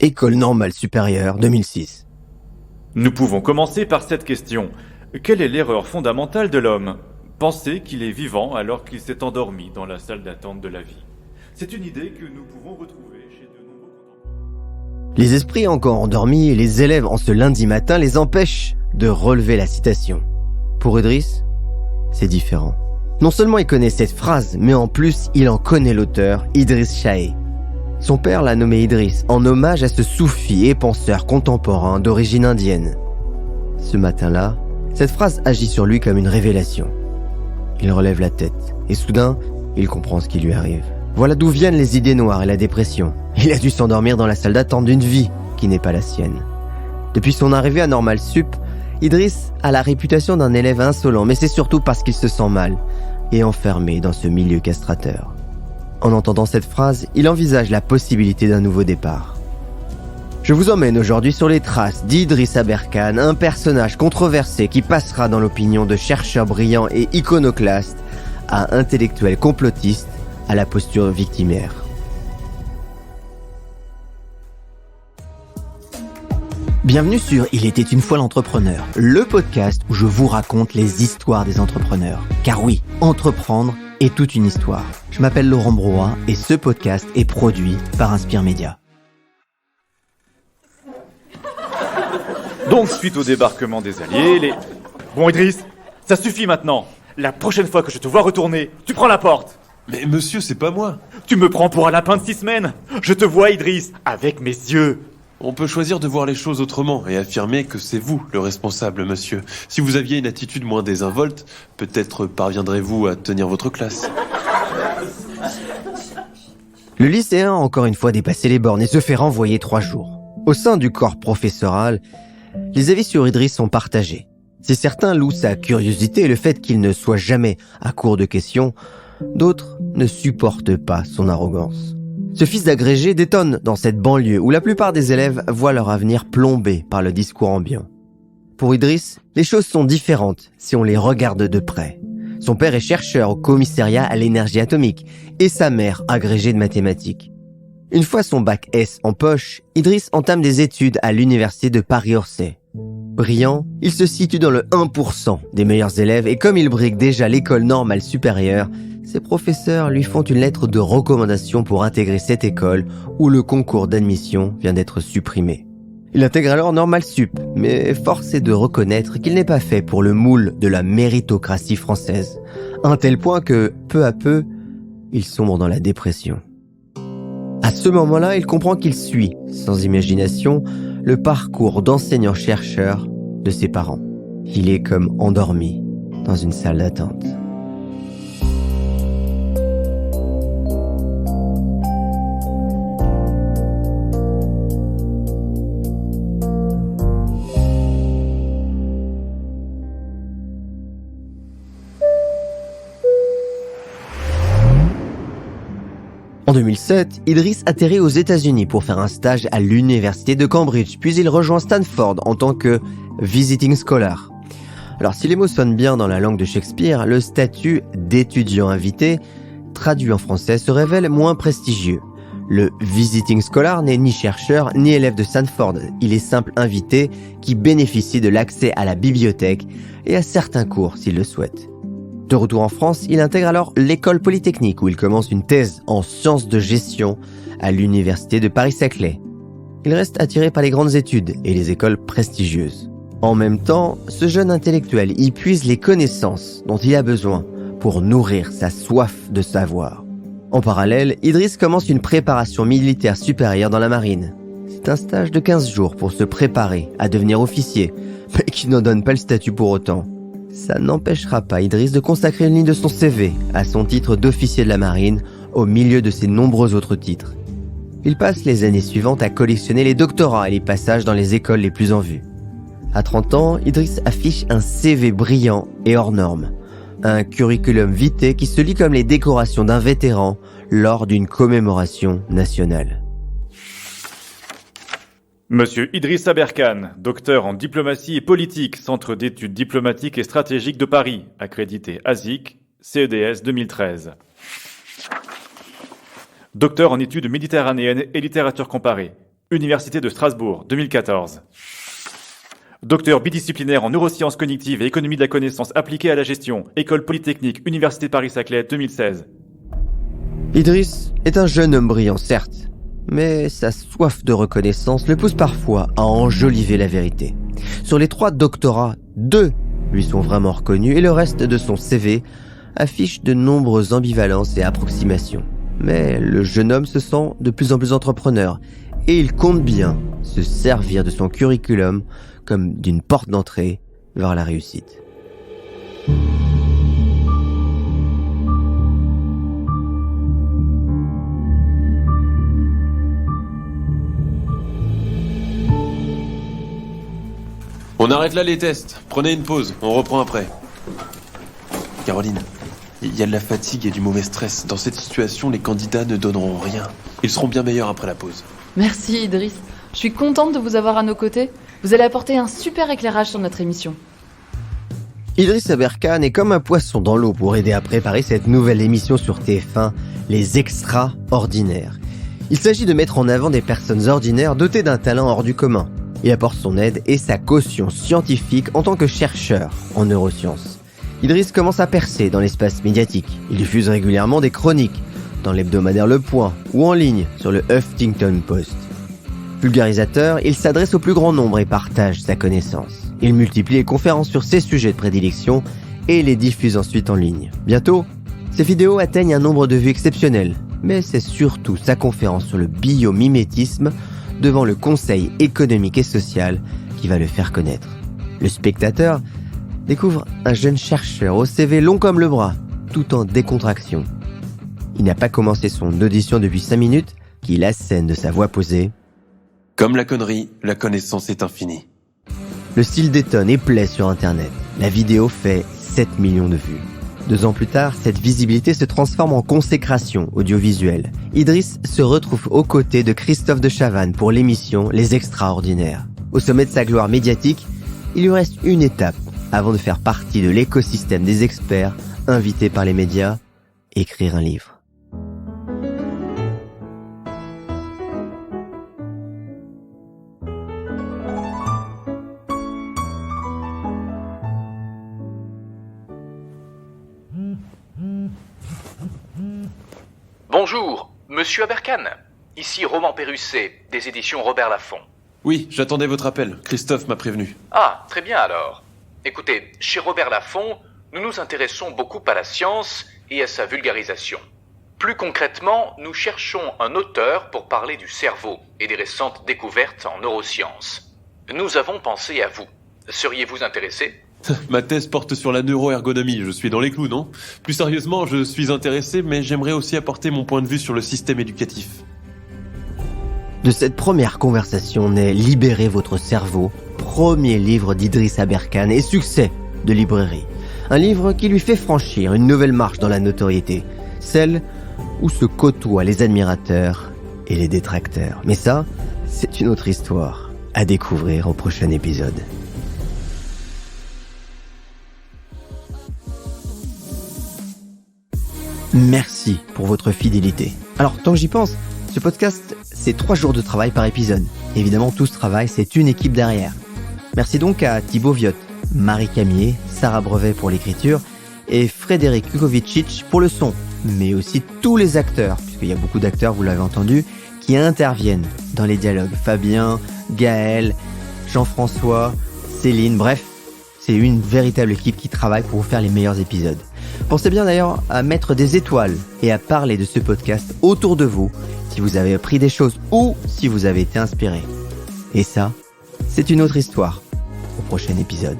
École normale supérieure, 2006. Nous pouvons commencer par cette question. Quelle est l'erreur fondamentale de l'homme ? Penser qu'il est vivant alors qu'il s'est endormi dans la salle d'attente de la vie. C'est une idée que nous pouvons retrouver chez de nombreux contemporains. Les esprits encore endormis et les élèves en ce lundi matin les empêchent de relever la citation. Pour Idriss, c'est différent. Non seulement il connaît cette phrase, mais en plus il en connaît l'auteur, Idriss Chahé. Son père l'a nommé Idriss en hommage à ce soufi et penseur contemporain d'origine indienne. Ce matin-là, cette phrase agit sur lui comme une révélation. Il relève la tête et soudain, il comprend ce qui lui arrive. Voilà d'où viennent les idées noires et la dépression. Il a dû s'endormir dans la salle d'attente d'une vie qui n'est pas la sienne. Depuis son arrivée à Normal Sup, Idriss a la réputation d'un élève insolent, mais c'est surtout parce qu'il se sent mal et enfermé dans ce milieu castrateur. En entendant cette phrase, il envisage la possibilité d'un nouveau départ. Je vous emmène aujourd'hui sur les traces d'Idriss Aberkane, un personnage controversé qui passera dans l'opinion de chercheurs brillants et iconoclastes à intellectuels complotistes à la posture victimaire. Bienvenue sur Il était une fois l'entrepreneur, le podcast où je vous raconte les histoires des entrepreneurs. Car oui, entreprendre est toute une histoire. Je m'appelle Laurent Broa et ce podcast est produit par Inspire Média. Donc, suite au débarquement des Alliés, Bon Idriss, ça suffit maintenant. La prochaine fois que je te vois retourner, tu prends la porte. Mais monsieur, c'est pas moi. Tu me prends pour un lapin de 6 semaines. Je te vois, Idriss, avec mes yeux. On peut choisir de voir les choses autrement et affirmer que c'est vous le responsable, monsieur. Si vous aviez une attitude moins désinvolte, peut-être parviendrez-vous à tenir votre classe. Le lycéen a encore une fois dépassé les bornes et se fait renvoyer 3 jours. Au sein du corps professoral, les avis sur Idriss sont partagés. Si certains louent sa curiosité et le fait qu'il ne soit jamais à court de questions, d'autres ne supportent pas son arrogance. Ce fils d'agrégé détonne dans cette banlieue où la plupart des élèves voient leur avenir plombé par le discours ambiant. Pour Idriss, les choses sont différentes si on les regarde de près. Son père est chercheur au commissariat à l'énergie atomique et sa mère agrégée de mathématiques. Une fois son bac S en poche, Idriss entame des études à l'université de Paris-Orsay. Brillant, il se situe dans le 1% des meilleurs élèves et comme il brigue déjà l'école normale supérieure, ses professeurs lui font une lettre de recommandation pour intégrer cette école où le concours d'admission vient d'être supprimé. Il intègre alors Normal Sup, mais force est de reconnaître qu'il n'est pas fait pour le moule de la méritocratie française, à un tel point que, peu à peu, il sombre dans la dépression. À ce moment-là, il comprend qu'il suit, sans imagination, le parcours d'enseignant-chercheur de ses parents. Il est comme endormi dans une salle d'attente. En 2007, Idriss atterrit aux États-Unis pour faire un stage à l'université de Cambridge, puis il rejoint Stanford en tant que visiting scholar. Alors si les mots sonnent bien dans la langue de Shakespeare, le statut d'étudiant invité, traduit en français, se révèle moins prestigieux. Le visiting scholar n'est ni chercheur ni élève de Stanford, il est simple invité qui bénéficie de l'accès à la bibliothèque et à certains cours s'il le souhaite. De retour en France, il intègre alors l'école polytechnique où il commence une thèse en sciences de gestion à l'université de Paris-Saclay. Il reste attiré par les grandes études et les écoles prestigieuses. En même temps, ce jeune intellectuel y puise les connaissances dont il a besoin pour nourrir sa soif de savoir. En parallèle, Idriss commence une préparation militaire supérieure dans la marine. C'est un stage de 15 jours pour se préparer à devenir officier, mais qui n'en donne pas le statut pour autant. Ça n'empêchera pas Idriss de consacrer une ligne de son CV à son titre d'officier de la marine au milieu de ses nombreux autres titres. Il passe les années suivantes à collectionner les doctorats et les passages dans les écoles les plus en vue. À 30 ans, Idriss affiche un CV brillant et hors norme. Un curriculum vitae qui se lit comme les décorations d'un vétéran lors d'une commémoration nationale. Monsieur Idriss Aberkane, docteur en diplomatie et politique, Centre d'études diplomatiques et stratégiques de Paris, accrédité ASIC, CEDS 2013. Docteur en études méditerranéennes et littérature comparée, Université de Strasbourg, 2014. Docteur bidisciplinaire en neurosciences cognitives et économie de la connaissance appliquée à la gestion, École Polytechnique, Université Paris-Saclay, 2016. Idriss est un jeune homme brillant, certes, mais sa soif de reconnaissance le pousse parfois à enjoliver la vérité. Sur les 3 doctorats, 2 lui sont vraiment reconnus et le reste de son CV affiche de nombreuses ambivalences et approximations. Mais le jeune homme se sent de plus en plus entrepreneur et il compte bien se servir de son curriculum comme d'une porte d'entrée vers la réussite. On arrête là les tests. Prenez une pause, on reprend après. Caroline, il y a de la fatigue et du mauvais stress. Dans cette situation, les candidats ne donneront rien. Ils seront bien meilleurs après la pause. Merci Idriss. Je suis contente de vous avoir à nos côtés. Vous allez apporter un super éclairage sur notre émission. Idriss Aberkane est comme un poisson dans l'eau pour aider à préparer cette nouvelle émission sur TF1, Les Extraordinaires. Il s'agit de mettre en avant des personnes ordinaires dotées d'un talent hors du commun. Il apporte son aide et sa caution scientifique en tant que chercheur en neurosciences. Idriss commence à percer dans l'espace médiatique. Il diffuse régulièrement des chroniques dans l'hebdomadaire Le Point ou en ligne sur le Huffington Post. Vulgarisateur, il s'adresse au plus grand nombre et partage sa connaissance. Il multiplie les conférences sur ses sujets de prédilection et les diffuse ensuite en ligne. Bientôt, ses vidéos atteignent un nombre de vues exceptionnel, mais c'est surtout sa conférence sur le biomimétisme devant le Conseil économique et social qui va le faire connaître. Le spectateur découvre un jeune chercheur au CV long comme le bras, tout en décontraction. Il n'a pas commencé son audition depuis 5 minutes qu'il assène de sa voix posée. Comme la connerie, la connaissance est infinie. Le style détonne et plaît sur Internet. La vidéo fait 7 millions de vues. 2 ans plus tard, cette visibilité se transforme en consécration audiovisuelle. Idriss se retrouve aux côtés de Christophe de Chavannes pour l'émission Les Extraordinaires. Au sommet de sa gloire médiatique, il lui reste une étape avant de faire partie de l'écosystème des experts invités par les médias, écrire un livre. Bonjour, monsieur Aberkane. Ici Roman Perusset, des éditions Robert Laffont. Oui, j'attendais votre appel. Christophe m'a prévenu. Ah, très bien alors. Écoutez, chez Robert Laffont, nous nous intéressons beaucoup à la science et à sa vulgarisation. Plus concrètement, nous cherchons un auteur pour parler du cerveau et des récentes découvertes en neurosciences. Nous avons pensé à vous. Seriez-vous intéressé ? Ma thèse porte sur la neuroergonomie, je suis dans les clous, non ? Plus sérieusement, je suis intéressé, mais j'aimerais aussi apporter mon point de vue sur le système éducatif. De cette première conversation naît Libérez votre cerveau, premier livre d'Idriss Aberkane et succès de librairie. Un livre qui lui fait franchir une nouvelle marche dans la notoriété, celle où se côtoient les admirateurs et les détracteurs. Mais ça, c'est une autre histoire à découvrir au prochain épisode. Merci pour votre fidélité. Alors, tant que j'y pense, ce podcast, c'est 3 jours de travail par épisode. Évidemment, tout ce travail, c'est une équipe derrière. Merci donc à Thibaut Viotte, Marie Camier, Sarah Brevet pour l'écriture et Frédéric Kukovicic pour le son. Mais aussi tous les acteurs, puisqu'il y a beaucoup d'acteurs, vous l'avez entendu, qui interviennent dans les dialogues. Fabien, Gaël, Jean-François, Céline, bref, c'est une véritable équipe qui travaille pour vous faire les meilleurs épisodes. Pensez bien d'ailleurs à mettre des étoiles et à parler de ce podcast autour de vous si vous avez appris des choses ou si vous avez été inspiré. Et ça, c'est une autre histoire au prochain épisode.